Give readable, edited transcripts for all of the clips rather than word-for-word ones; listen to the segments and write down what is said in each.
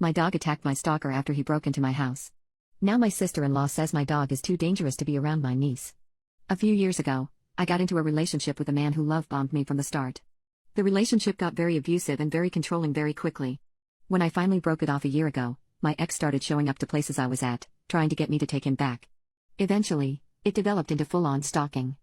My dog attacked my stalker after he broke into my house. Now my sister-in-law says my dog is too dangerous to be around my niece. A few years ago, I got into a relationship with a man who love-bombed me from the start. The relationship got very abusive and very controlling very quickly. When I finally broke it off a year ago, my ex started showing up to places I was at, trying to get me to take him back. Eventually, it developed into full-on stalking.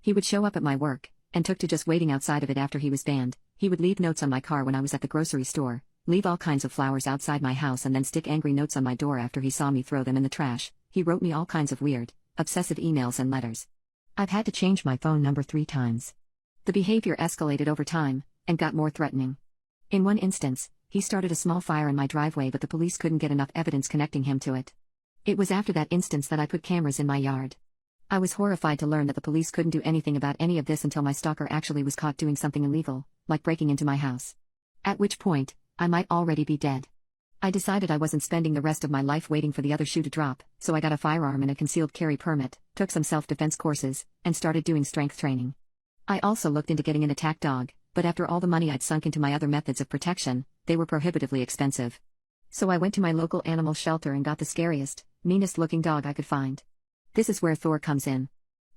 He would show up at my work, and took to just waiting outside of it after he was banned. He would leave notes on my car when I was at the grocery store, leave all kinds of flowers outside my house and then stick angry notes on my door after he saw me throw them in the trash. He wrote me all kinds of weird, obsessive emails and letters. I've had to change my phone number 3 times. The behavior escalated over time, and got more threatening. In one instance, he started a small fire in my driveway but the police couldn't get enough evidence connecting him to it. It was after that instance that I put cameras in my yard. I was horrified to learn that the police couldn't do anything about any of this until my stalker actually was caught doing something illegal, like breaking into my house. At which point, I might already be dead. I decided I wasn't spending the rest of my life waiting for the other shoe to drop, so I got a firearm and a concealed carry permit, took some self-defense courses, and started doing strength training. I also looked into getting an attack dog, but after all the money I'd sunk into my other methods of protection, they were prohibitively expensive. So I went to my local animal shelter and got the scariest, meanest-looking dog I could find. This is where Thor comes in.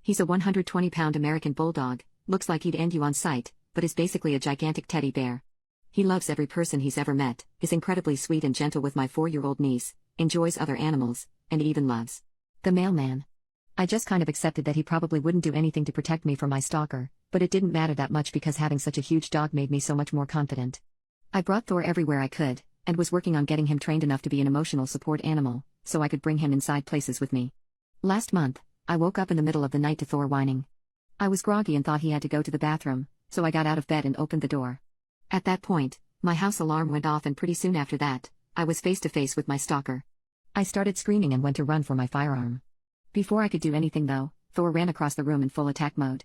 He's a 120-pound American bulldog, looks like he'd end you on sight, but is basically a gigantic teddy bear. He loves every person he's ever met, is incredibly sweet and gentle with my 4-year-old niece, enjoys other animals, and even loves the mailman. I just kind of accepted that he probably wouldn't do anything to protect me from my stalker, but it didn't matter that much because having such a huge dog made me so much more confident. I brought Thor everywhere I could, and was working on getting him trained enough to be an emotional support animal, so I could bring him inside places with me. Last month, I woke up in the middle of the night to Thor whining. I was groggy and thought he had to go to the bathroom, so I got out of bed and opened the door. At that point, my house alarm went off and pretty soon after that, I was face to face with my stalker. I started screaming and went to run for my firearm. Before I could do anything though, Thor ran across the room in full attack mode.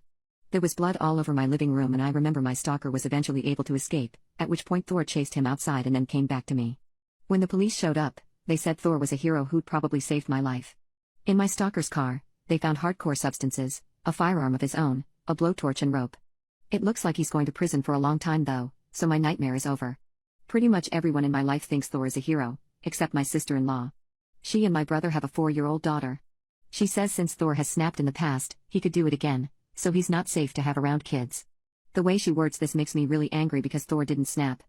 There was blood all over my living room and I remember my stalker was eventually able to escape, at which point Thor chased him outside and then came back to me. When the police showed up, they said Thor was a hero who'd probably saved my life. In my stalker's car, they found hardcore substances, a firearm of his own, a blowtorch and rope. It looks like he's going to prison for a long time though, so my nightmare is over. Pretty much everyone in my life thinks Thor is a hero, except my sister-in-law. She and my brother have a 4-year-old daughter. She says since Thor has snapped in the past, he could do it again, so he's not safe to have around kids. The way she words this makes me really angry because Thor didn't snap.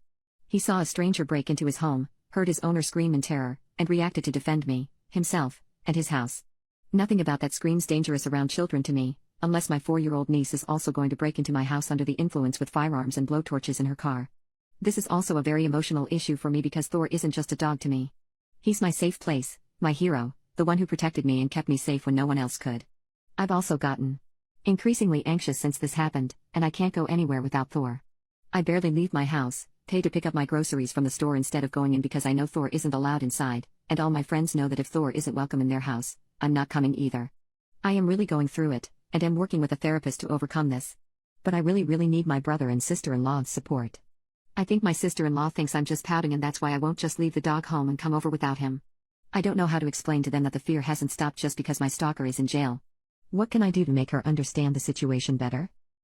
He saw a stranger break into his home, heard his owner scream in terror, and reacted to defend me, himself, and his house. Nothing about that screams dangerous around children to me, unless my 4-year-old niece is also going to break into my house under the influence with firearms and blowtorches in her car. This is also a very emotional issue for me because Thor isn't just a dog to me. He's my safe place, my hero, the one who protected me and kept me safe when no one else could. I've also gotten increasingly anxious since this happened, and I can't go anywhere without Thor. I barely leave my house, pay to pick up my groceries from the store instead of going in because I know Thor isn't allowed inside, and all my friends know that if Thor isn't welcome in their house, I'm not coming either. I am really going through it, and am working with a therapist to overcome this. But I really need my brother and sister-in-law's support. I think my sister-in-law thinks I'm just pouting and that's why I won't just leave the dog home and come over without him. I don't know how to explain to them that the fear hasn't stopped just because my stalker is in jail. What can I do to make her understand the situation better?